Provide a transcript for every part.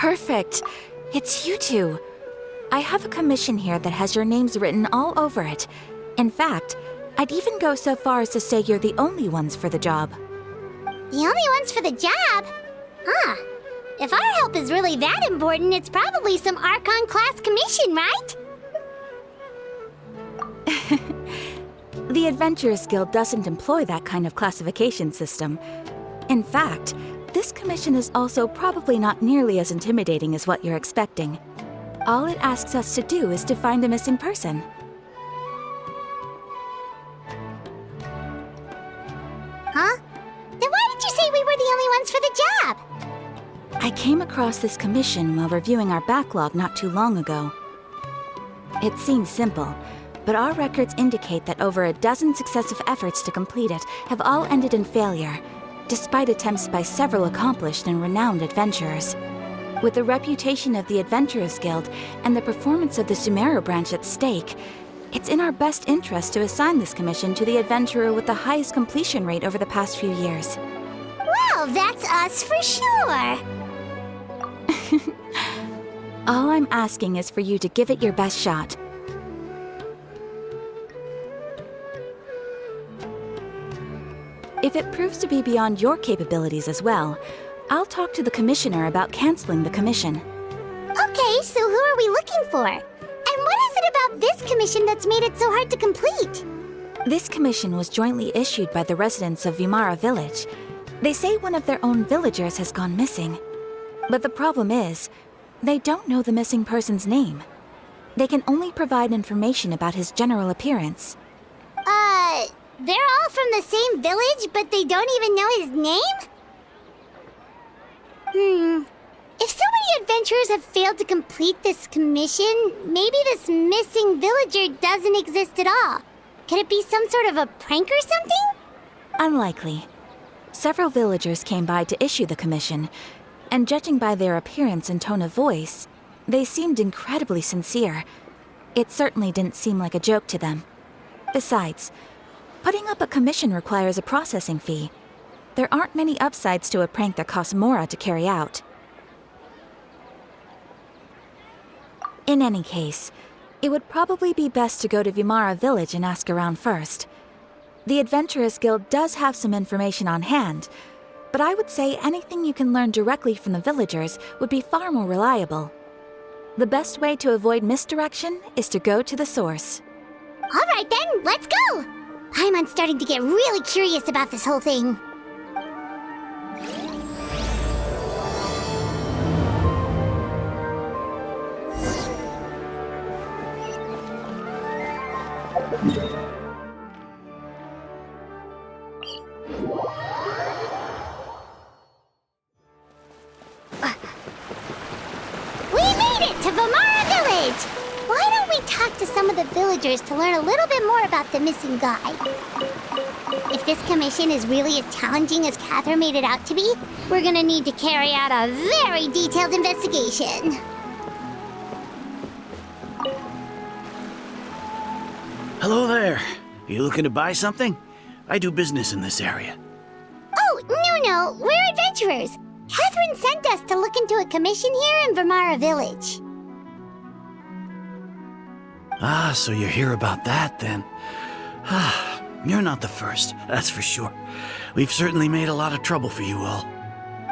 Perfect. It's you two. I have a commission here that has your names written all over it. In fact, I'd even go so far as to say you're the only ones for the job. The only ones for the job? Huh. If our help is really that important, it's probably some Archon class commission, right? The Adventurers Guild doesn't employ that kind of classification system. In fact, this commission is also probably not nearly as intimidating as what you're expecting. All it asks us to do is to find a missing person. Huh? Then why did you say we were the only ones for the job? I came across this commission while reviewing our backlog not too long ago. It seems simple, but our records indicate that over a dozen successive efforts to complete it have all ended in failure, despite attempts by several accomplished and renowned adventurers. With the reputation of the Adventurers Guild and the performance of the Sumeru branch at stake, it's in our best interest to assign this commission to the adventurer with the highest completion rate over the past few years. Well, that's us for sure. All I'm asking is for you to give it your best shot. If it proves to be beyond your capabilities as well, I'll talk to the commissioner about canceling the commission. Okay, so who are we looking for? And what is it about this commission that's made it so hard to complete? This commission was jointly issued by the residents of Vimara Village. They say one of their own villagers has gone missing. But the problem is, they don't know the missing person's name. They can only provide information about his general appearance. They're all from the same village, but they don't even know his name? If so many adventurers have failed to complete this commission, maybe this missing villager doesn't exist at all. Could it be some sort of a prank or something? Unlikely. Several villagers came by to issue the commission, and judging by their appearance and tone of voice, they seemed incredibly sincere. It certainly didn't seem like a joke to them. Besides, putting up a commission requires a processing fee. There aren't many upsides to a prank that costs Mora to carry out. In any case, it would probably be best to go to Vimara Village and ask around first. The Adventurers Guild does have some information on hand, but I would say anything you can learn directly from the villagers would be far more reliable. The best way to avoid misdirection is to go to the source. All right then, let's go! I'm starting to get really curious about this whole thing. We made it to Vimara Village! Why don't we talk to some of the villagers to learn a little bit more about the missing guy? If this commission is really as challenging as Catherine made it out to be, we're gonna need to carry out a very detailed investigation. Hello there. You looking to buy something? I do business in this area. Oh, no, we're adventurers. Catherine sent us to look into a commission here in Vimara Village. Ah, so you hear about that then. Ah, you're not the first, that's for sure. We've certainly made a lot of trouble for you all.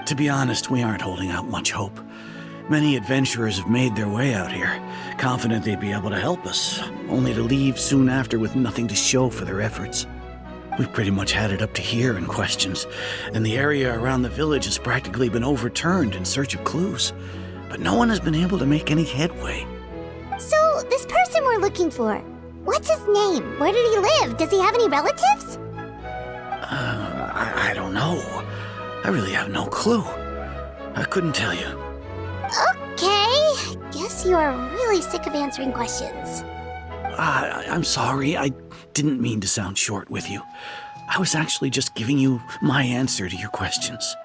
To be honest, we aren't holding out much hope. Many adventurers have made their way out here, confident they'd be able to help us, only to leave soon after with nothing to show for their efforts. We've pretty much had it up to here in questions, and the area around the village has practically been overturned in search of clues, but no one has been able to make any headway. So, this person we're looking for, what's his name? Where did he live? Does he have any relatives? I don't know. I really have no clue. I couldn't tell you. Okay, guess you are really sick of answering questions. I'm sorry, I didn't mean to sound short with you. I was actually just giving you my answer to your questions.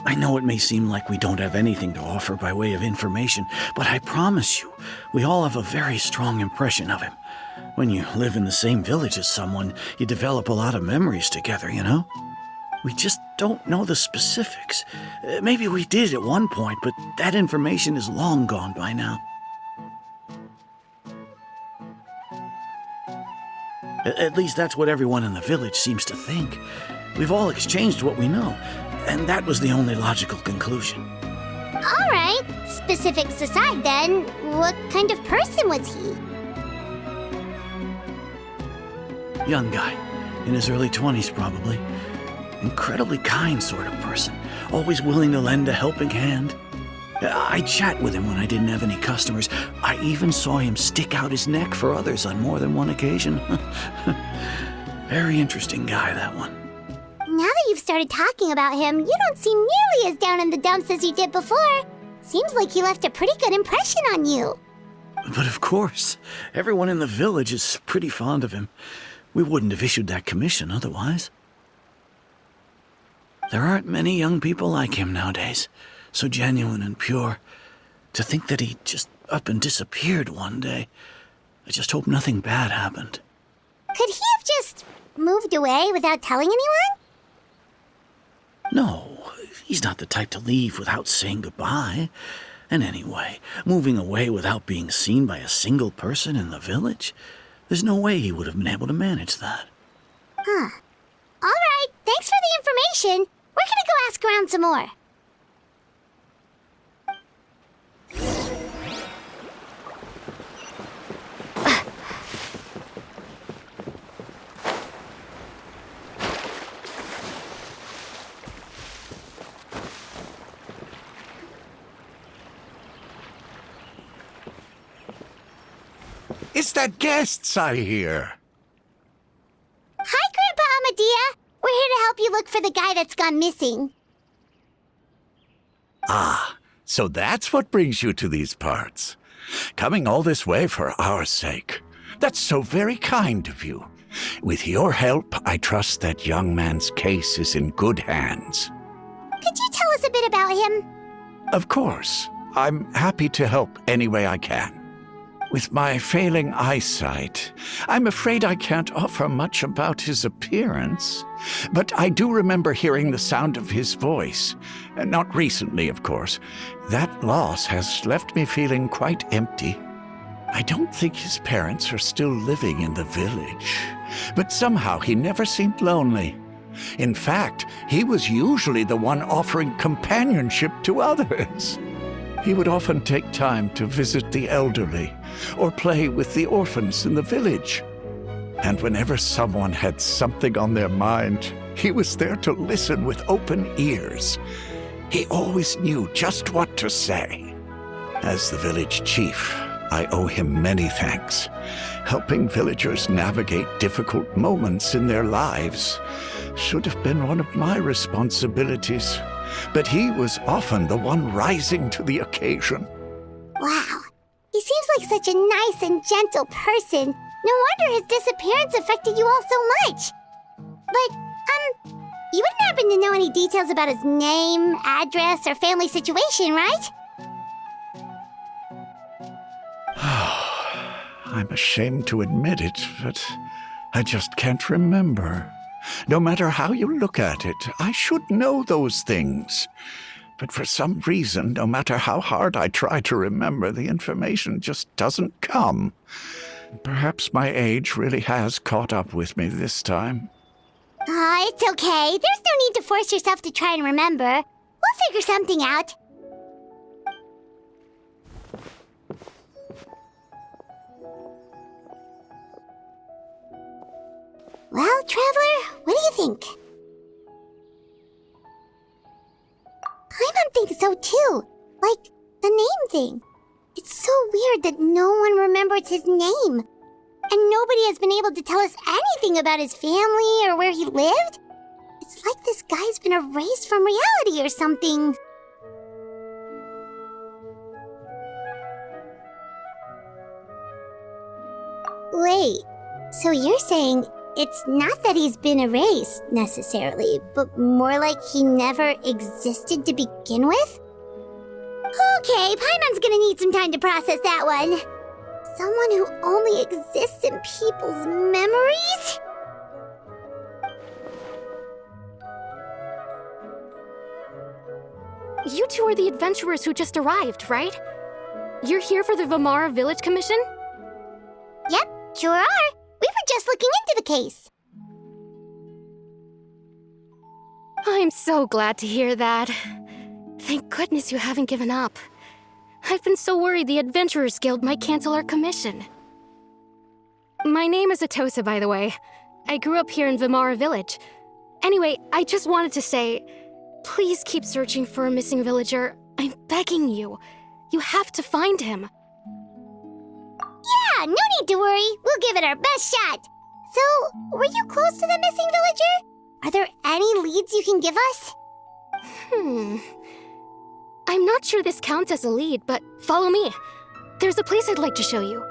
I know it may seem like we don't have anything to offer by way of information, but I promise you, we all have a very strong impression of him. When you live in the same village as someone, you develop a lot of memories together, you know? We just don't know the specifics. Maybe we did at one point, but that information is long gone by now. At least that's what everyone in the village seems to think. We've all exchanged what we know, and that was the only logical conclusion. All right, specifics aside then, what kind of person was he? Young guy, in his early 20s probably. Incredibly kind sort of person, always willing to lend a helping hand. I'd chat with him when I didn't have any customers. I even saw him stick out his neck for others on more than one occasion. Very interesting guy, that one. Now that you've started talking about him, you don't seem nearly as down in the dumps as you did before. Seems like he left a pretty good impression on you. But of course, everyone in the village is pretty fond of him. We wouldn't have issued that commission otherwise. There aren't many young people like him nowadays, so genuine and pure. To think that he just up and disappeared one day. I just hope nothing bad happened. Could he have just moved away without telling anyone? No, he's not the type to leave without saying goodbye. And anyway, moving away without being seen by a single person in the village? There's no way he would have been able to manage that. Huh. All right, thanks for the information. We're gonna go ask around some more. It's the guests I hear. Hi, Grandpa Amadea. We're here to help you look for the guy that's gone missing. Ah, so that's what brings you to these parts. Coming all this way for our sake. That's so very kind of you. With your help, I trust that young man's case is in good hands. Could you tell us a bit about him? Of course. I'm happy to help any way I can. With my failing eyesight, I'm afraid I can't offer much about his appearance. But I do remember hearing the sound of his voice. Not recently, of course. That loss has left me feeling quite empty. I don't think his parents are still living in the village. But somehow he never seemed lonely. In fact, he was usually the one offering companionship to others. He would often take time to visit the elderly or play with the orphans in the village. And whenever someone had something on their mind, he was there to listen with open ears. He always knew just what to say. As the village chief, I owe him many thanks. Helping villagers navigate difficult moments in their lives should have been one of my responsibilities. But he was often the one rising to the occasion. Wow. He seems like such a nice and gentle person. No wonder his disappearance affected you all so much. But, you wouldn't happen to know any details about his name, address, or family situation, right? I'm ashamed to admit it, but I just can't remember. No matter how you look at it, I should know those things. But for some reason, no matter how hard I try to remember, the information just doesn't come. Perhaps my age really has caught up with me this time. It's okay. There's no need to force yourself to try and remember. We'll figure something out. Well, Traveler, what do you think? Paimon thinks so too. Like, the name thing. It's so weird that no one remembers his name. And nobody has been able to tell us anything about his family or where he lived. It's like this guy's been erased from reality or something. Wait, so you're saying it's not that he's been erased, necessarily, but more like he never existed to begin with? Okay, Paimon's gonna need some time to process that one. Someone who only exists in people's memories? You two are the adventurers who just arrived, right? You're here for the Vamara Village Commission? Yep, sure are. We were just looking into the case. I'm so glad to hear that. Thank goodness you haven't given up. I've been so worried the Adventurers Guild might cancel our commission. My name is Atosa, by the way. I grew up here in Vamara Village. Anyway, I just wanted to say, please keep searching for a missing villager. I'm begging you. You have to find him. Yeah, no need to worry. We'll give it our best shot. So, were you close to the missing villager? Are there any leads you can give us? I'm not sure this counts as a lead, but follow me. There's a place I'd like to show you.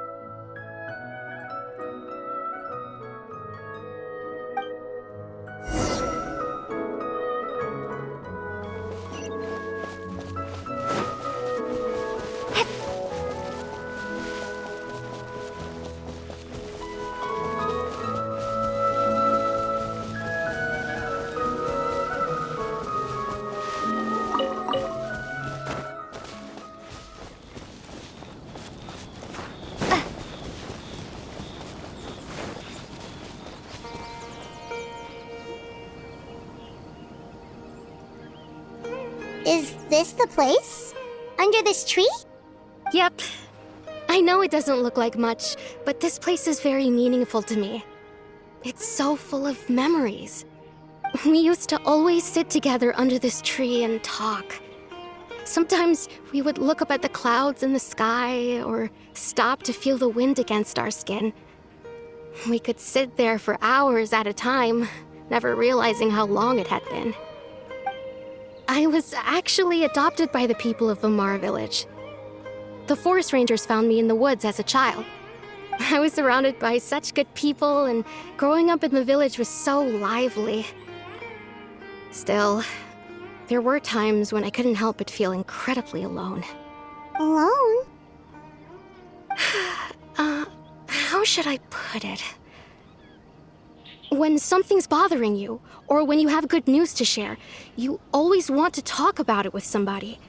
Is this the place? Under this tree? Yep. I know it doesn't look like much, but this place is very meaningful to me. It's so full of memories. We used to always sit together under this tree and talk. Sometimes we would look up at the clouds in the sky or stop to feel the wind against our skin. We could sit there for hours at a time, never realizing how long it had been. I was actually adopted by the people of Vamara Village. The forest rangers found me in the woods as a child. I was surrounded by such good people, and growing up in the village was so lively. Still, there were times when I couldn't help but feel incredibly alone. Alone? How should I put it? When something's bothering you, or when you have good news to share, you always want to talk about it with somebody.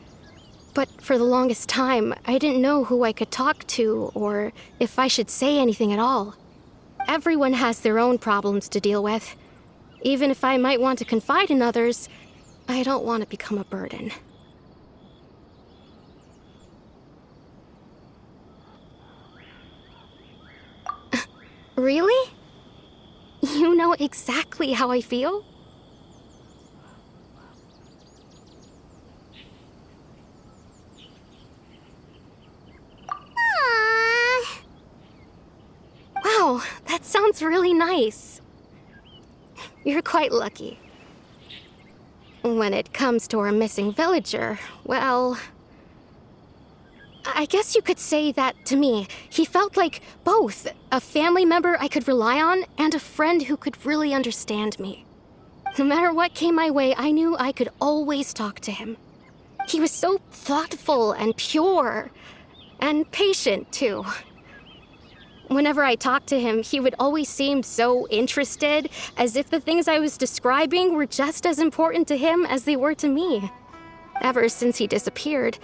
But for the longest time, I didn't know who I could talk to, or if I should say anything at all. Everyone has their own problems to deal with. Even if I might want to confide in others, I don't want to become a burden. Really? You know exactly how I feel? Aww. Wow, that sounds really nice. You're quite lucky. When it comes to our missing villager, well, I guess you could say that to me. He felt like both a family member I could rely on and a friend who could really understand me. No matter what came my way, I knew I could always talk to him. He was so thoughtful and pure, and patient too. Whenever I talked to him, he would always seem so interested, as if the things I was describing were just as important to him as they were to me. Ever since he disappeared,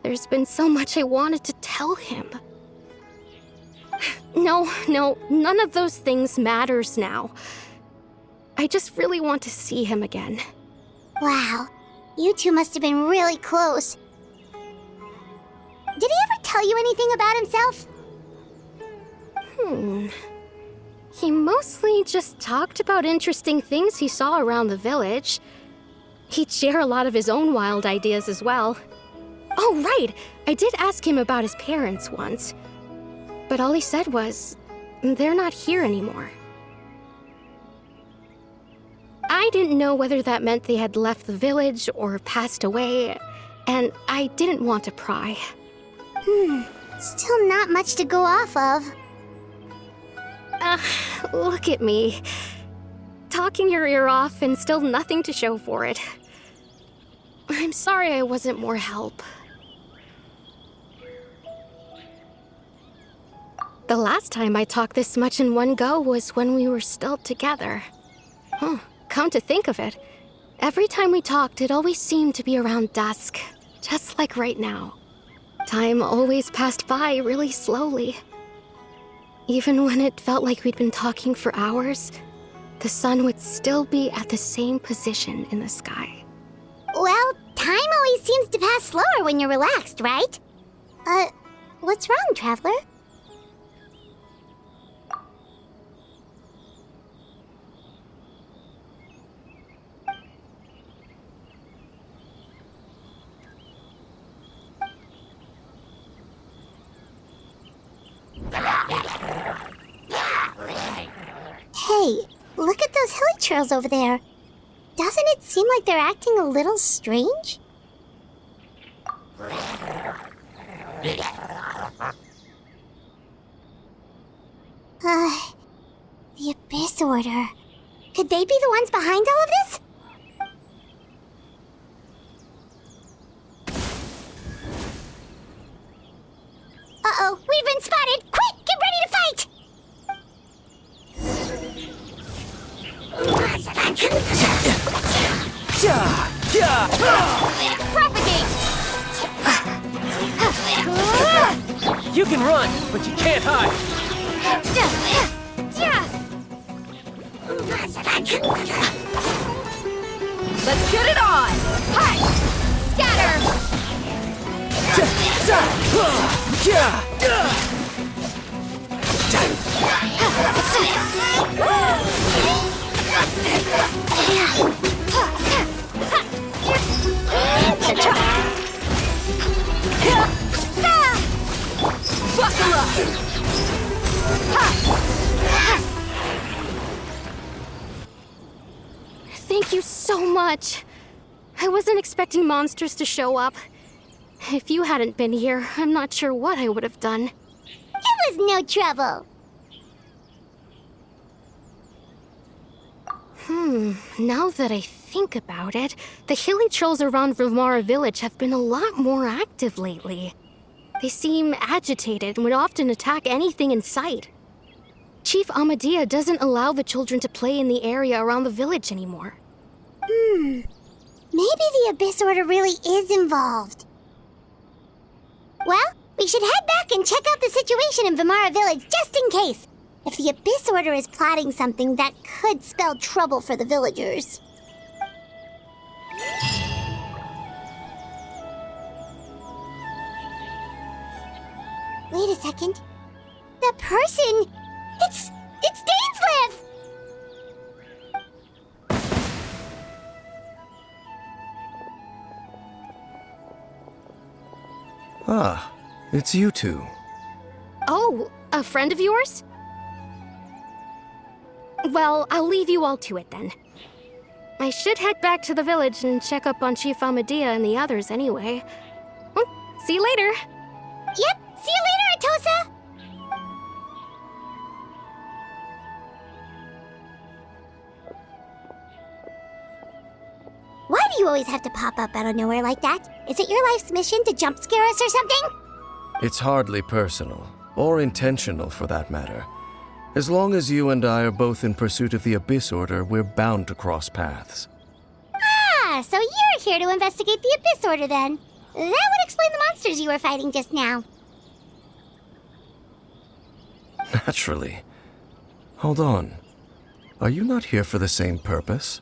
there's been so much I wanted to tell him. No, none of those things matters now. I just really want to see him again. Wow, you two must have been really close. Did he ever tell you anything about himself? He mostly just talked about interesting things he saw around the village. He'd share a lot of his own wild ideas as well. Oh, right! I did ask him about his parents once. But all he said was, they're not here anymore. I didn't know whether that meant they had left the village or passed away, and I didn't want to pry. Still not much to go off of. Look at me. Talking your ear off and still nothing to show for it. I'm sorry I wasn't more help. The last time I talked this much in one go was when we were still together. Come to think of it, Every time we talked, it always seemed to be around dusk, just like right now. Time always passed by really slowly. Even when it felt like we'd been talking for hours, the sun would still be at the same position in the sky. Well, time always seems to pass slower when you're relaxed, right? What's wrong, Traveler? Hey, look at those hilly trails over there. Doesn't it seem like they're acting a little strange? The Abyss Order. Could they be the ones behind all of this? Uh-oh, we've been spotted! Quick, get ready to fight! Propagate! You can run, but you can't hide. Let's get it on! Hi! Buckle up! Thank you so much. I wasn't expecting monsters to show up. If you hadn't been here, I'm not sure what I would have done. It was no trouble. Now that I think about it, the hilly trolls around Vimara village have been a lot more active lately. They seem agitated and would often attack anything in sight. Chief Amadea doesn't allow the children to play in the area around the village anymore. Maybe the Abyss Order really is involved. Well, we should head back and check out the situation in Vimara village just in case. If the Abyss Order is plotting something that could spell trouble for the villagers. Wait a second. That person... It's Dainsleif! Ah, it's you two. Oh, a friend of yours? Well, I'll leave you all to it then. I should head back to the village and check up on Chief Amadea and the others anyway. Well, see you later. Yep, see you later, Atosa! Why do you always have to pop up out of nowhere like that? Is it your life's mission to jump scare us or something? It's hardly personal, or intentional for that matter. As long as you and I are both in pursuit of the Abyss Order, we're bound to cross paths. Ah, so you're here to investigate the Abyss Order then. That would explain the monsters you were fighting just now. Naturally. Hold on. Are you not here for the same purpose?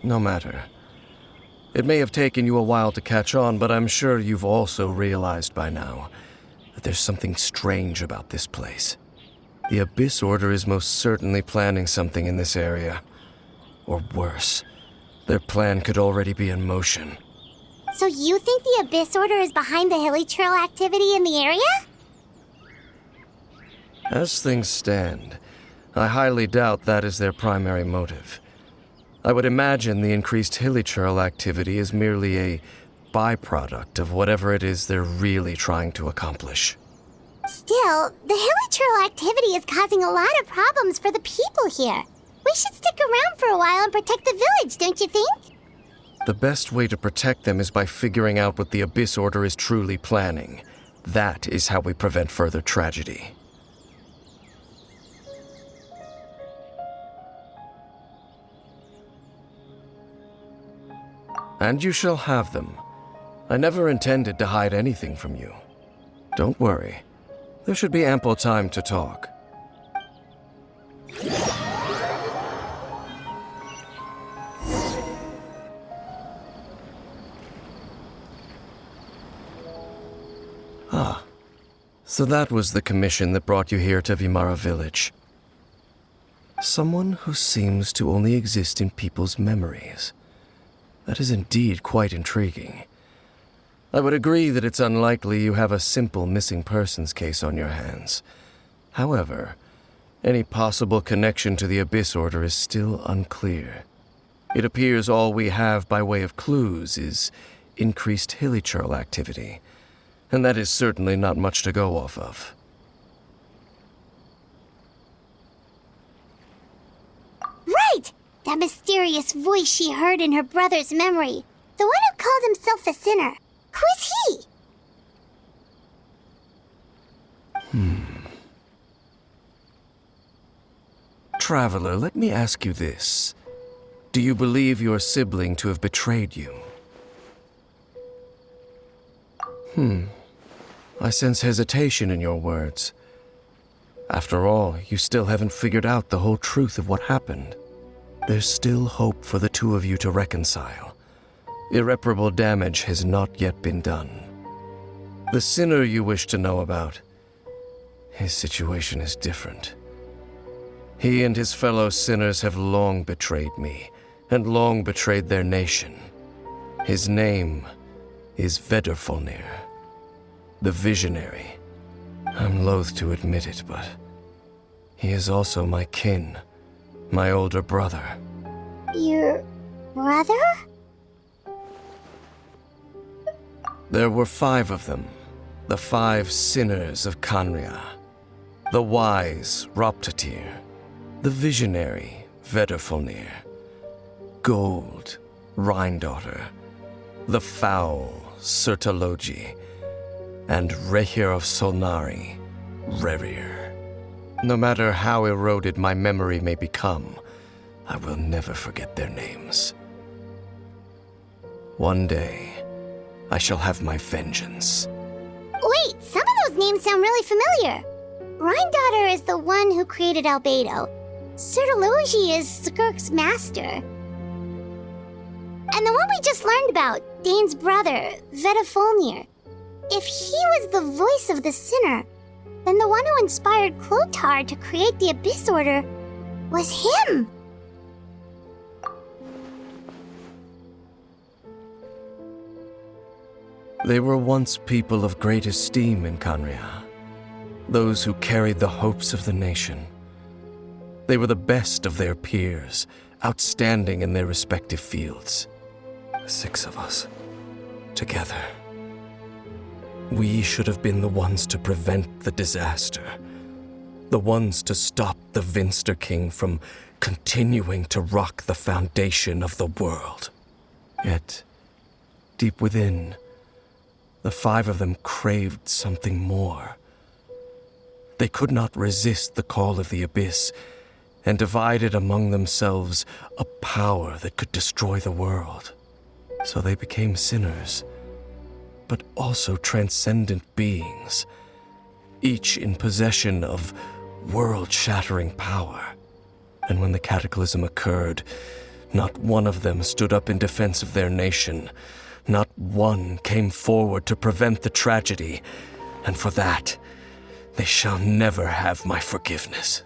No matter. It may have taken you a while to catch on, but I'm sure you've also realized by now that there's something strange about this place. The Abyss Order is most certainly planning something in this area. Or worse, their plan could already be in motion. So you think the Abyss Order is behind the hilly trail activity in the area? As things stand, I highly doubt that is their primary motive. I would imagine the increased hilly trail activity is merely a byproduct of whatever it is they're really trying to accomplish. Still, the hilly trail activity is causing a lot of problems for the people here. We should stick around for a while and protect the village, don't you think? The best way to protect them is by figuring out what the Abyss Order is truly planning. That is how we prevent further tragedy. And you shall have them. I never intended to hide anything from you. Don't worry. There should be ample time to talk. Ah, so that was the commission that brought you here to Vimara Village. Someone who seems to only exist in people's memories. That is indeed quite intriguing. I would agree that it's unlikely you have a simple missing persons case on your hands. However, any possible connection to the Abyss Order is still unclear. It appears all we have by way of clues is increased hilichurl activity, and that is certainly not much to go off of. Right! That mysterious voice she heard in her brother's memory. The one who called himself a sinner. Who is he? Traveler, let me ask you this. Do you believe your sibling to have betrayed you? I sense hesitation in your words. After all, you still haven't figured out the whole truth of what happened. There's still hope for the two of you to reconcile. Irreparable damage has not yet been done. The sinner you wish to know about, his situation is different. He and his fellow sinners have long betrayed me, and long betrayed their nation. His name is Vedrfolnir, the Visionary. I'm loath to admit it, but he is also my kin, my older brother. Your brother? There were 5 of them, the 5 sinners of Khaenri'ah. The wise Roptatyr, the visionary Vedrfolnir, Gold Rhine-daughter, the foul Sertologi, and Rehir of Solnari, Rerir. No matter how eroded my memory may become, I will never forget their names. One day, I shall have my vengeance. Wait, some of those names sound really familiar. Rhine-daughter is the one who created Albedo. Sertologi is Skirk's master. And the one we just learned about, Dane's brother, Vedrfolnir. If he was the voice of the sinner, then the one who inspired Clothar to create the Abyss Order was him. They were once people of great esteem in Khaenri'ah, those who carried the hopes of the nation. They were the best of their peers, outstanding in their respective fields. 6 of us, together. We should have been the ones to prevent the disaster, the ones to stop the Vinster King from continuing to rock the foundation of the world. Yet, deep within, the 5 of them craved something more. They could not resist the call of the Abyss, and divided among themselves a power that could destroy the world. So they became sinners, but also transcendent beings, each in possession of world-shattering power. And when the cataclysm occurred, not one of them stood up in defense of their nation. Not one came forward to prevent the tragedy, and for that, they shall never have my forgiveness.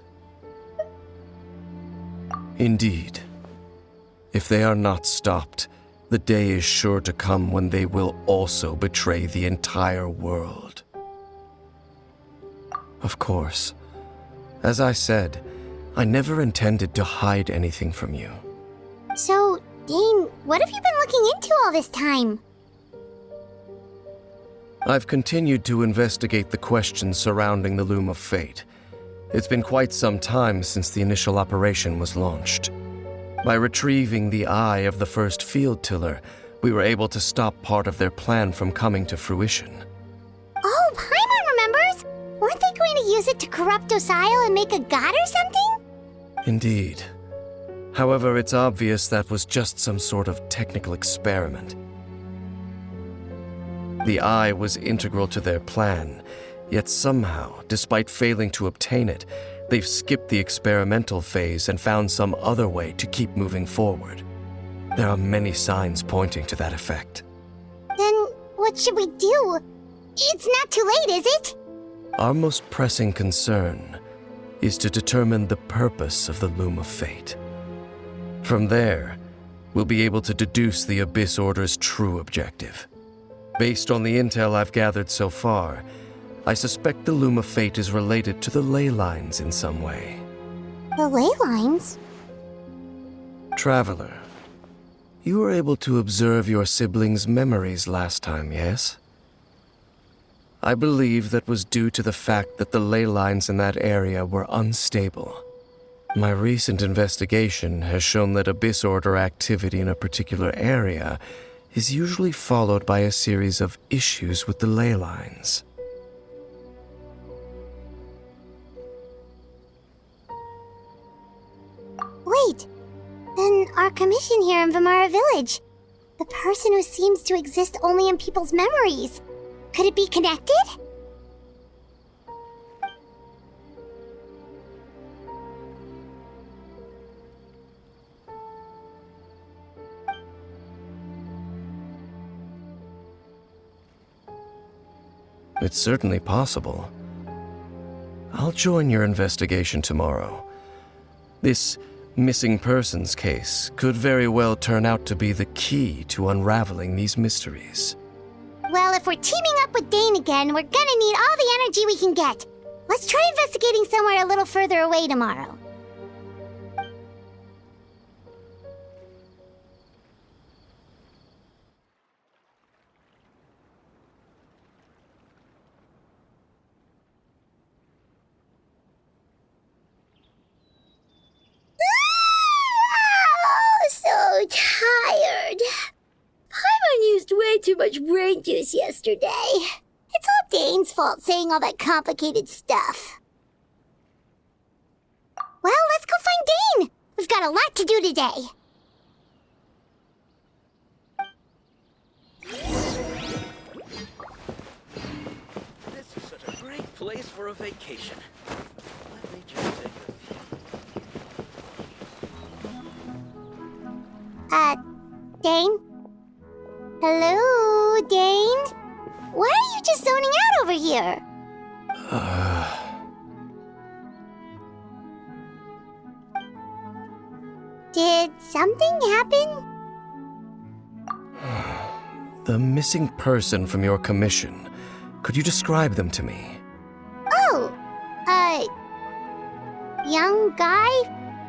Indeed, if they are not stopped, the day is sure to come when they will also betray the entire world. Of course, as I said, I never intended to hide anything from you. So, Dane, what have you been looking into all this time? I've continued to investigate the questions surrounding the Loom of Fate. It's been quite some time since the initial operation was launched. By retrieving the eye of the first field tiller, we were able to stop part of their plan from coming to fruition. Oh, Paimon remembers! Weren't they going to use it to corrupt Osial and make a god or something? Indeed. However, it's obvious that was just some sort of technical experiment. The eye was integral to their plan, yet somehow, despite failing to obtain it, they've skipped the experimental phase and found some other way to keep moving forward. There are many signs pointing to that effect. Then what should we do? It's not too late, is it? Our most pressing concern is to determine the purpose of the Loom of Fate. From there, we'll be able to deduce the Abyss Order's true objective. Based on the intel I've gathered so far, I suspect the Loom of Fate is related to the ley lines in some way. The ley lines? Traveler, you were able to observe your siblings' memories last time, yes? I believe that was due to the fact that the ley lines in that area were unstable. My recent investigation has shown that Abyss Order activity in a particular area is usually followed by a series of issues with the ley lines. Wait, then our commission here in Vimara Village. The person who seems to exist only in people's memories. Could it be connected? It's certainly possible. I'll join your investigation tomorrow. This missing persons case could very well turn out to be the key to unraveling these mysteries. Well, if we're teaming up with Dane again, we're gonna need all the energy we can get. Let's try investigating somewhere a little further away tomorrow. So tired. Paimon used way too much brain juice yesterday. It's all Dane's fault saying all that complicated stuff. Well, let's go find Dane. We've got a lot to do today. This is such a great place for a vacation. Let me just take a few. Dane? Hello, Dane? Why are you just zoning out over here? Did something happen? The missing person from your commission. Could you describe them to me? Oh, young guy?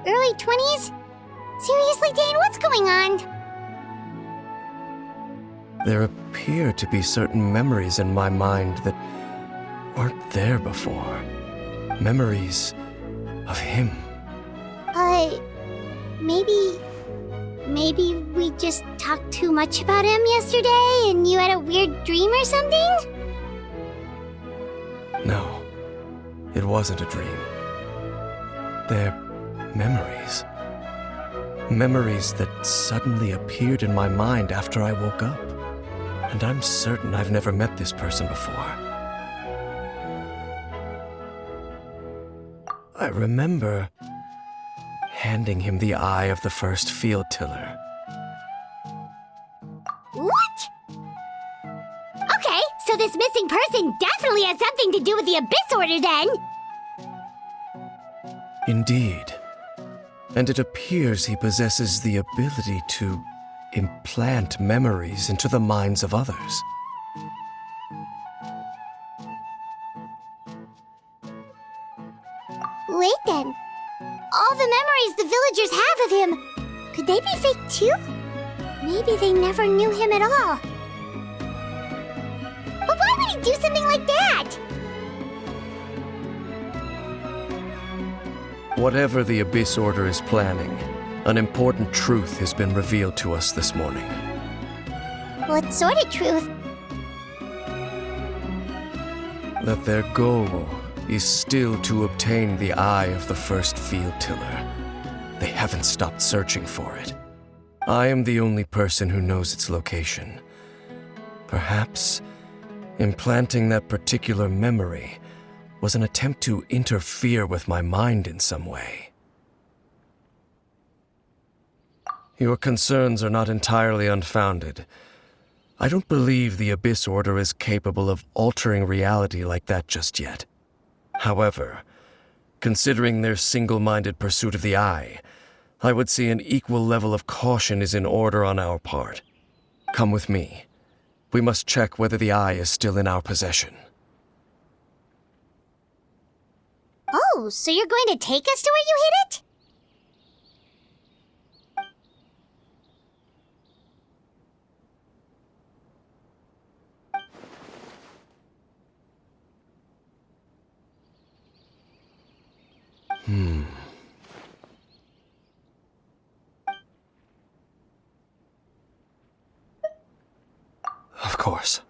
Early 20s? Seriously, Dane, what's going on? There appear to be certain memories in my mind that weren't there before. Memories of him. Maybe we just talked too much about him yesterday and you had a weird dream or something? No, it wasn't a dream. They're memories. Memories that suddenly appeared in my mind after I woke up. And I'm certain I've never met this person before. I remember handing him the eye of the first field tiller. What? Okay, so this missing person definitely has something to do with the Abyss Order then. Indeed. And it appears he possesses the ability to implant memories into the minds of others. Wait then. All the memories the villagers have of him, could they be fake too? Maybe they never knew him at all. But why would he do something like that? Whatever the Abyss Order is planning, an important truth has been revealed to us this morning. What sort of truth? That their goal is still to obtain the eye of the first field tiller. they haven't stopped searching for it. I am the only person who knows its location. Perhaps implanting that particular memory was an attempt to interfere with my mind in some way. Your concerns are not entirely unfounded. I don't believe the Abyss Order is capable of altering reality like that just yet. However, considering their single-minded pursuit of the Eye, I would say an equal level of caution is in order on our part. Come with me. We must check whether the Eye is still in our possession. Oh, so you're going to take us to where you hid it? Of course.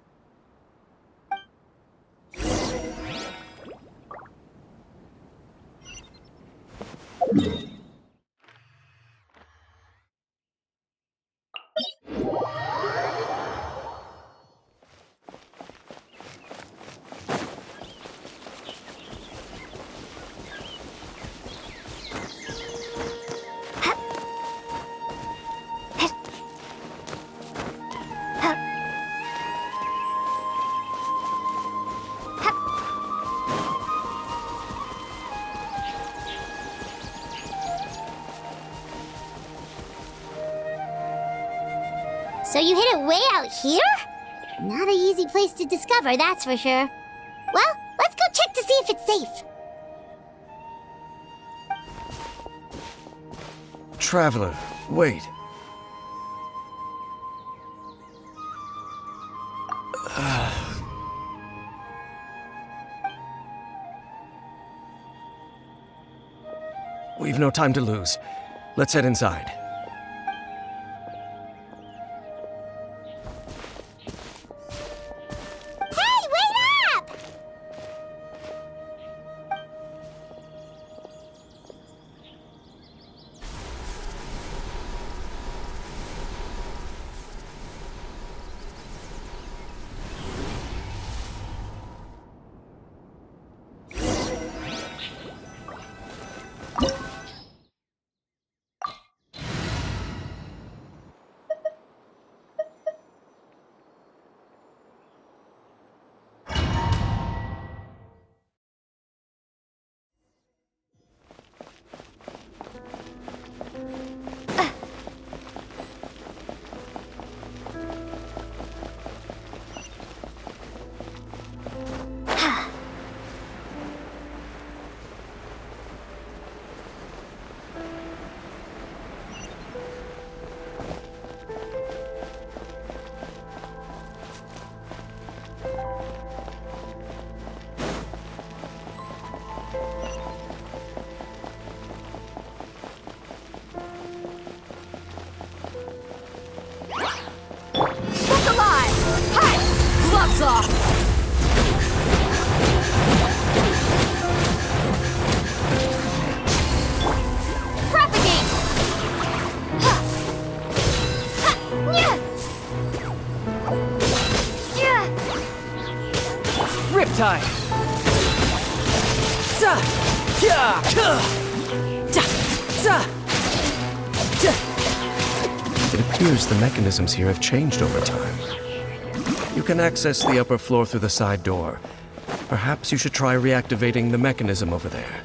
So you hid it way out here? Not an easy place to discover, that's for sure. Well, let's go check to see if it's safe. Traveler, wait. We've no time to lose. Let's head inside. Hey, wait up! Look alive! Hi! Gloves off! Propagate! Ha! Ha! Nya! Yeah! Riptide! Za! Ya! Ka! Da! Za! It appears the mechanisms here have changed over time. You can access the upper floor through the side door. Perhaps you should try reactivating the mechanism over there.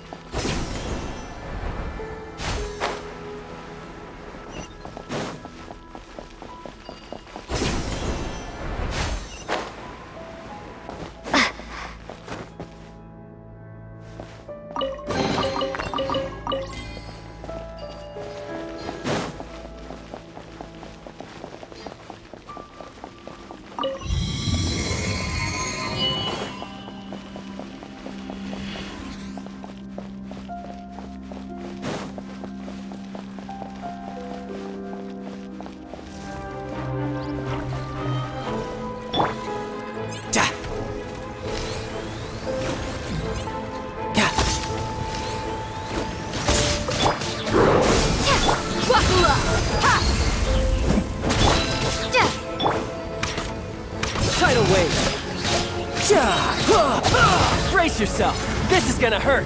Brace yourself. This is gonna hurt.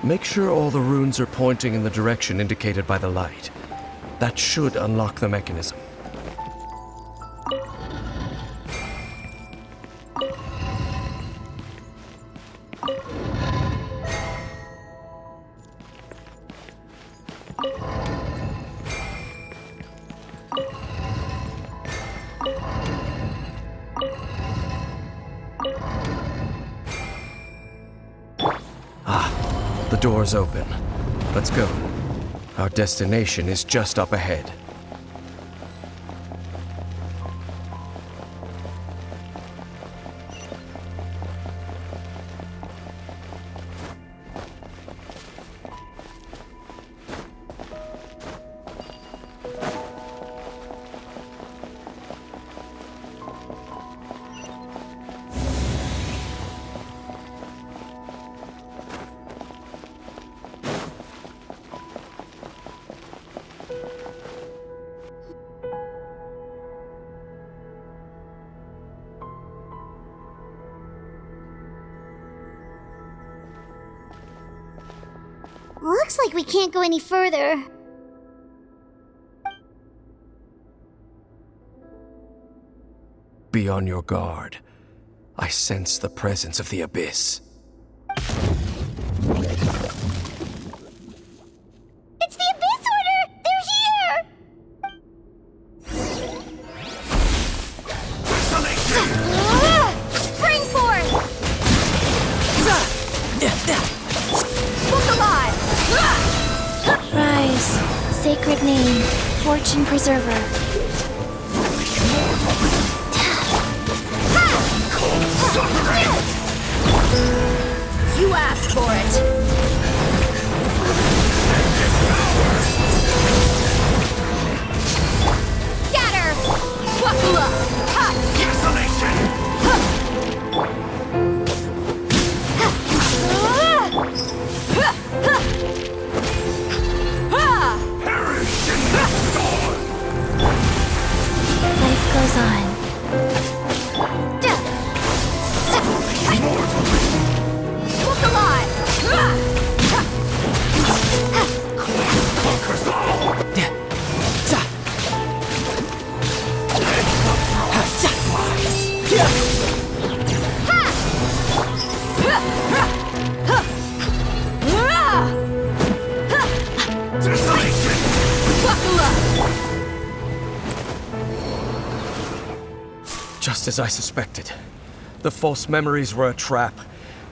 Make sure all the runes are pointing in the direction indicated by the light. That should unlock the mechanism. The door's open. Let's go. Our destination is just up ahead. Looks like we can't go any further. Be on your guard. I sense the presence of the Abyss. It's the Abyss Order! They're here! Spring forth! Look alive! Rise, sacred name, fortune preserver. You asked for it! Scatter! Buckle up! Ha! Life goes on. Look alive! Buckle up! Just as I suspected. The false memories were a trap.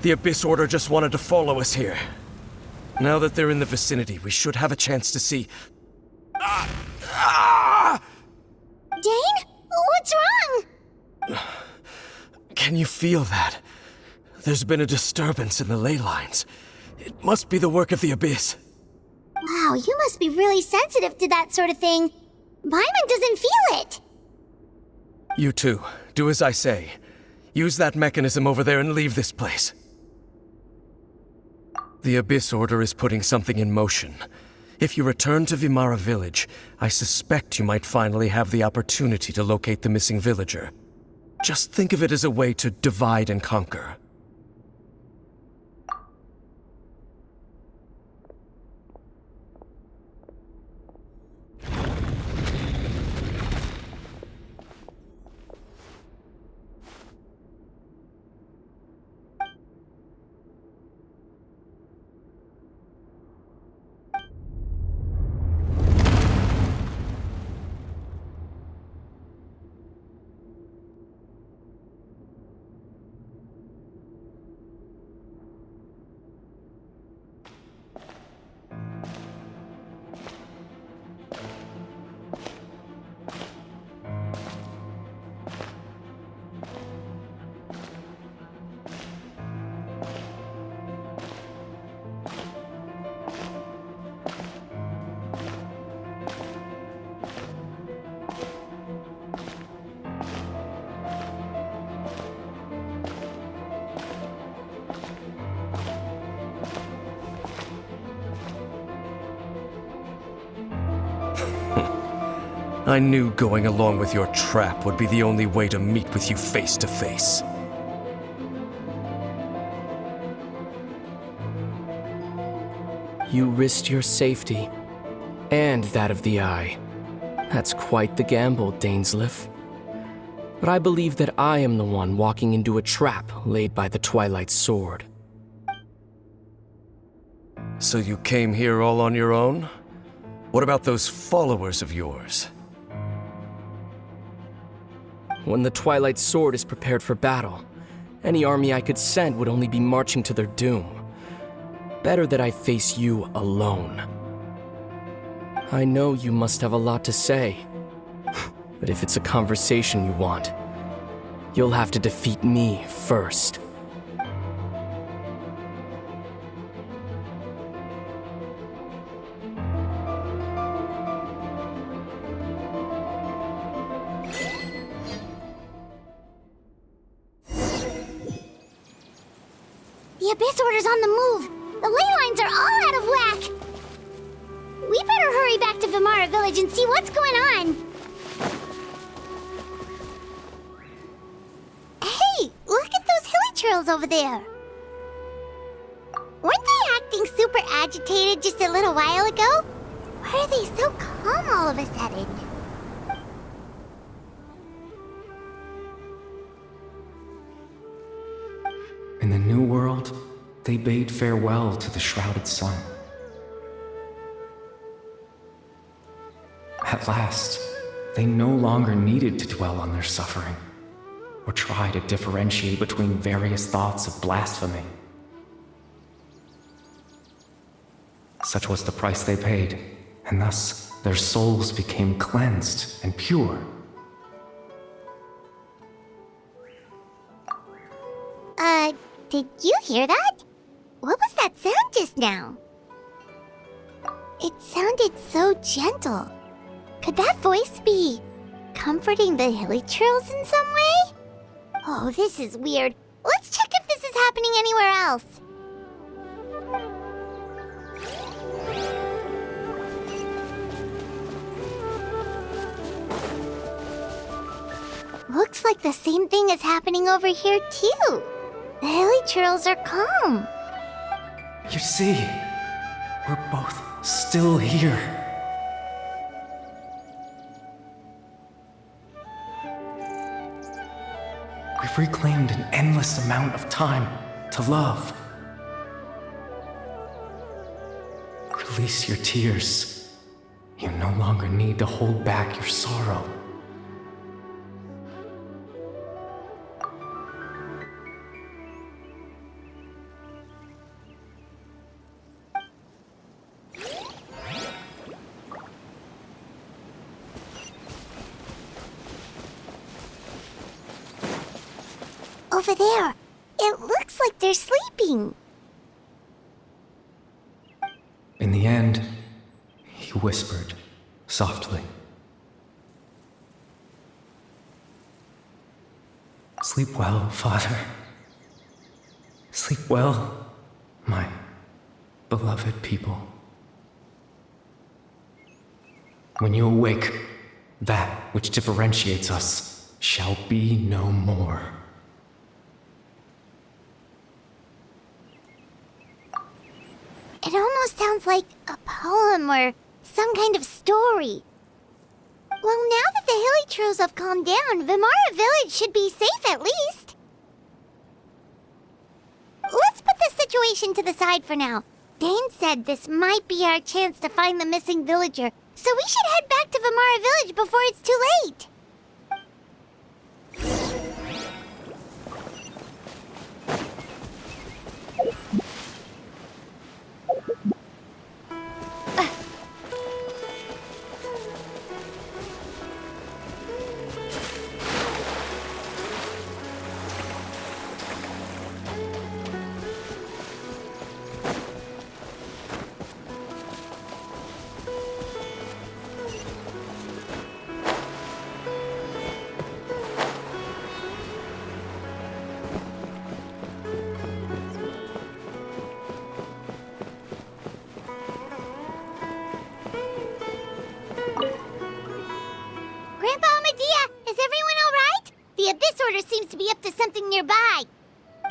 The Abyss Order just wanted to follow us here. Now that they're in the vicinity, we should have a chance to see... Dane? What's wrong? Can you feel that? There's been a disturbance in the ley lines. It must be the work of the Abyss. Wow, you must be really sensitive to that sort of thing. Paimon doesn't feel it. You too. Do as I say. Use that mechanism over there and leave this place. The Abyss Order is putting something in motion. If you return to Vimara Village, I suspect you might finally have the opportunity to locate the missing villager. Just think of it as a way to divide and conquer. I knew going along with your trap would be the only way to meet with you face to face. You risked your safety, and that of the Eye. That's quite the gamble, Dainsleif. But I believe that I am the one walking into a trap laid by the Twilight Sword. So you came here all on your own? What about those followers of yours? When the Twilight Sword is prepared for battle, any army I could send would only be marching to their doom. Better that I face you alone. I know you must have a lot to say, but if it's a conversation you want, you'll have to defeat me first. The Abyss Order's on the move. The ley lines are all out of whack. We better hurry back to Vimara Village and see what's going on. Hey, look at those hilly trails over there. Weren't they acting super agitated just a little while ago? Why are they so calm all of a sudden? In the New World, they bade farewell to the shrouded sun. At last, they no longer needed to dwell on their suffering, or try to differentiate between various thoughts of blasphemy. Such was the price they paid, and thus their souls became cleansed and pure. Did you hear that? What was that sound just now? It sounded so gentle. Could that voice be comforting the hilly trails in some way? Oh, this is weird. Let's check if this is happening anywhere else. Looks like the same thing is happening over here, too. The hilly trails are calm. You see, we're both still here. We've reclaimed an endless amount of time to love. Release your tears. You no longer need to hold back your sorrow. Over there. It looks like they're sleeping. In the end, he whispered softly. Sleep well, Father. Sleep well, my beloved people. When you awake, that which differentiates us shall be no more. It almost sounds like a poem or some kind of story. Well, now that the hilly trails have calmed down, Vimara Village should be safe at least. Let's put this situation to the side for now. Dane said this might be our chance to find the missing villager, so we should head back to Vimara Village before it's too late.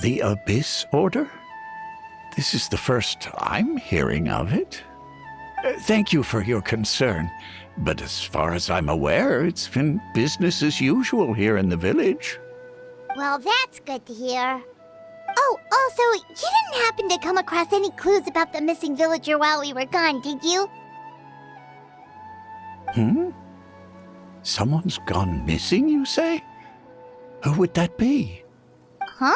The Abyss Order? This is the first I'm hearing of it. Thank you for your concern, but as far as I'm aware, it's been business as usual here in the village. Well, that's good to hear. Oh, also, you didn't happen to come across any clues about the missing villager while we were gone, did you? Someone's gone missing, you say? Who would that be? Huh?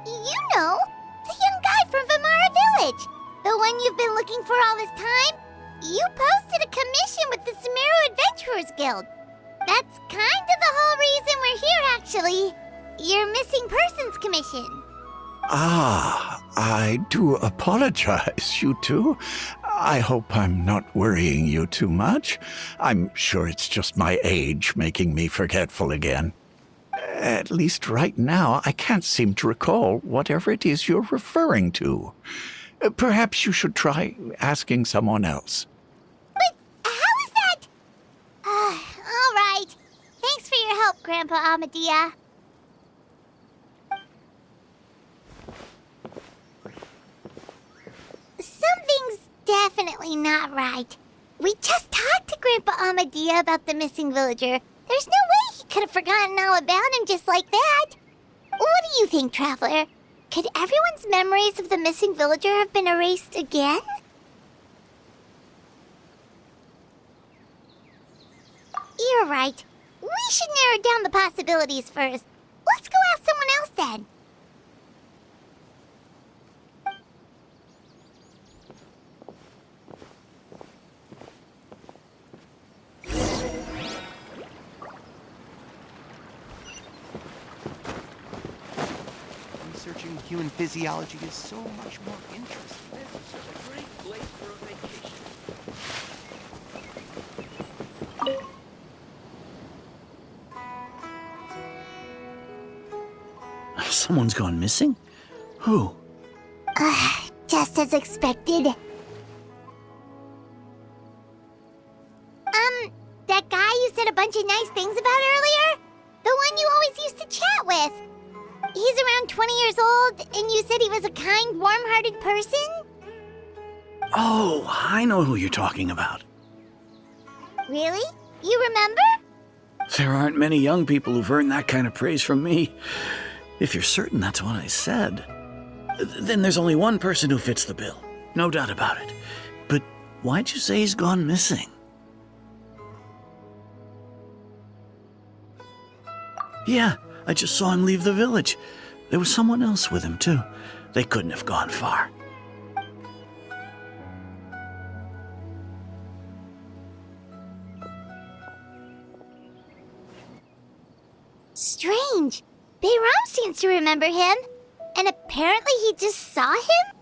You know, the young guy from Vamara Village. The one you've been looking for all this time. You posted a commission with the Sumeru Adventurers Guild. That's kind of the whole reason we're here, actually. Your missing persons commission. Ah, I do apologize, you two. I hope I'm not worrying you too much. I'm sure it's just my age making me forgetful again. At least right now, I can't seem to recall whatever it is you're referring to. Perhaps you should try asking someone else. But how is that? All right. Thanks for your help, Grandpa Amadia. Something's definitely not right. We just talked to Grandpa Amadia about the missing villager. There's no way he could have forgotten all about him just like that. What do you think, Traveler? Could everyone's memories of the missing villager have been erased again? You're right. We should narrow down the possibilities first. Let's go ask someone else then. Researching human physiology is so much more interesting. This is such a great place for a vacation. Someone's gone missing? Who? Just as expected. That guy you said a bunch of nice things about earlier? The one you always used to chat with. He's around 20 years old, and you said he was a kind, warm-hearted person? Oh, I know who you're talking about. Really? You remember? There aren't many young people who've earned that kind of praise from me. If you're certain that's what I said, then there's only one person who fits the bill. No doubt about it. But why'd you say he's gone missing? Yeah, I just saw him leave the village. There was someone else with him, too. They couldn't have gone far. Strange. Bayram seems to remember him. And apparently he just saw him?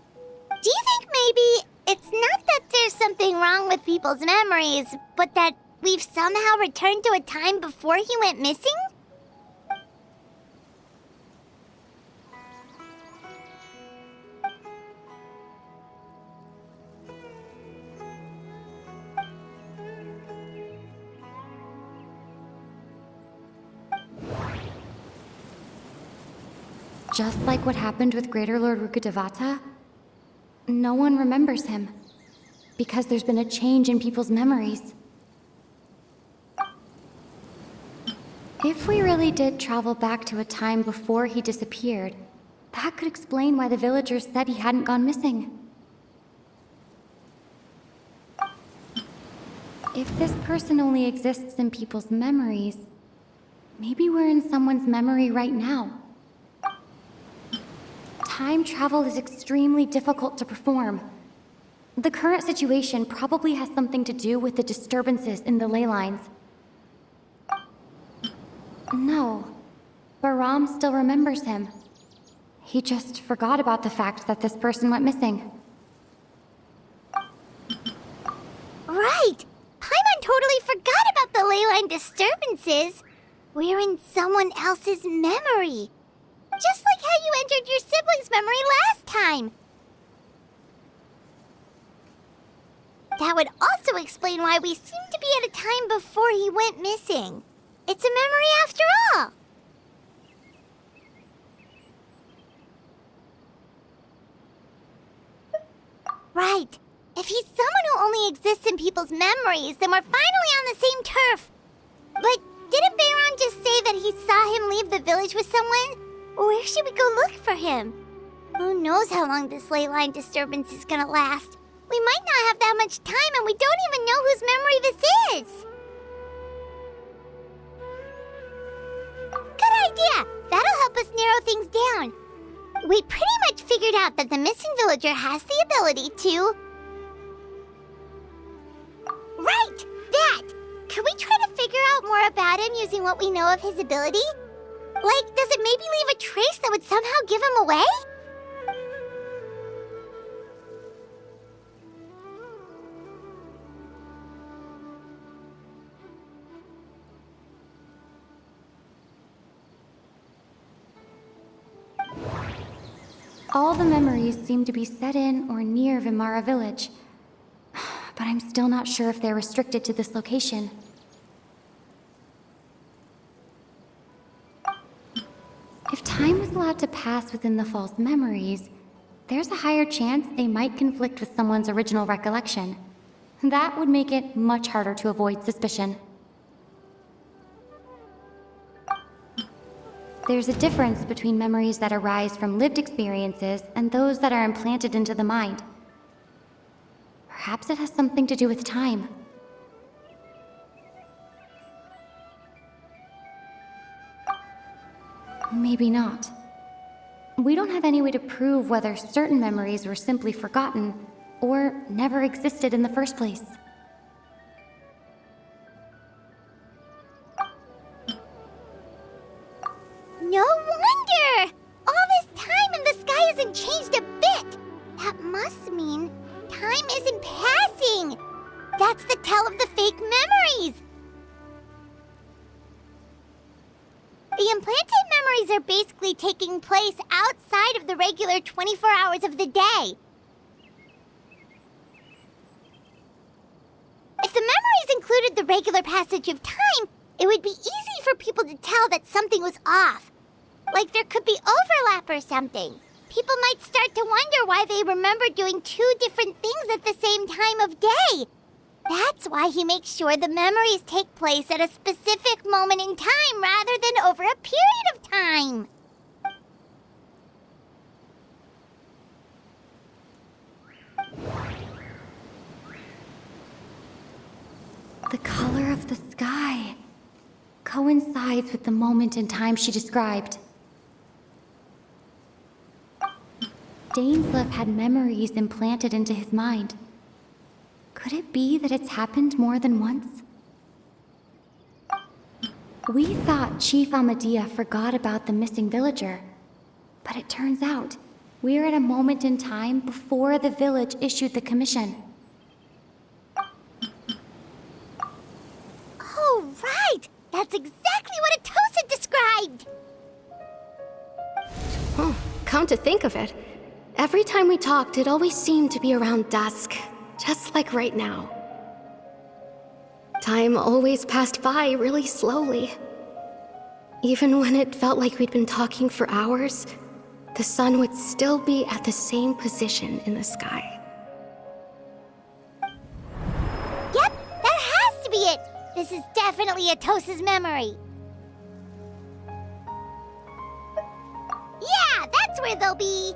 Do you think maybe it's not that there's something wrong with people's memories, but that we've somehow returned to a time before he went missing? Just like what happened with Greater Lord Rukkhadevata, no one remembers him, because there's been a change in people's memories. If we really did travel back to a time before he disappeared, that could explain why the villagers said he hadn't gone missing. If this person only exists in people's memories, maybe we're in someone's memory right now. Time travel is extremely difficult to perform. The current situation probably has something to do with the disturbances in the ley lines. No, Baram still remembers him. He just forgot about the fact that this person went missing. Right! Paimon totally forgot about the ley line disturbances. We're in someone else's memory. Just like how you entered your sibling's memory last time. That would also explain why we seem to be at a time before he went missing. It's a memory after all. Right. If he's someone who only exists in people's memories, then we're finally on the same turf. But didn't Bayron just say that he saw him leave the village with someone? Where should we go look for him? Who knows how long this ley line disturbance is gonna last? We might not have that much time, and we don't even know whose memory this is. Good idea! That'll help us narrow things down. We pretty much figured out that the missing villager has the ability to... Right! That! Can we try to figure out more about him using what we know of his ability? Like, does it maybe leave a trace that would somehow give him away? All the memories seem to be set in or near Vimara village. But I'm still not sure if they're restricted to this location. If time was allowed to pass within the false memories, there's a higher chance they might conflict with someone's original recollection. That would make it much harder to avoid suspicion. There's a difference between memories that arise from lived experiences and those that are implanted into the mind. Perhaps it has something to do with time. Maybe not. We don't have any way to prove whether certain memories were simply forgotten or never existed in the first place. No wonder! All this time and the sky hasn't changed a bit! That must mean time isn't passing! That's the tell of the fake memories! The implanted memories are basically taking place outside of the regular 24 hours of the day. If the memories included the regular passage of time, it would be easy for people to tell that something was off. Like there could be overlap or something. People might start to wonder why they remember doing two different things at the same time of day. That's why he makes sure the memories take place at a specific moment in time rather than over a period of time. The color of the sky coincides with the moment in time she described. Dainsleif had memories implanted into his mind. Could it be that it's happened more than once? We thought Chief Amadea forgot about the missing villager, but it turns out we're at a moment in time before the village issued the commission. Oh, right! That's exactly what Atosa described! Oh, come to think of it, every time we talked, it always seemed to be around dusk. Just like right now. Time always passed by really slowly. Even when it felt like we'd been talking for hours, the sun would still be at the same position in the sky. Yep, that has to be it! This is definitely Atosa's memory. Yeah, that's where they'll be!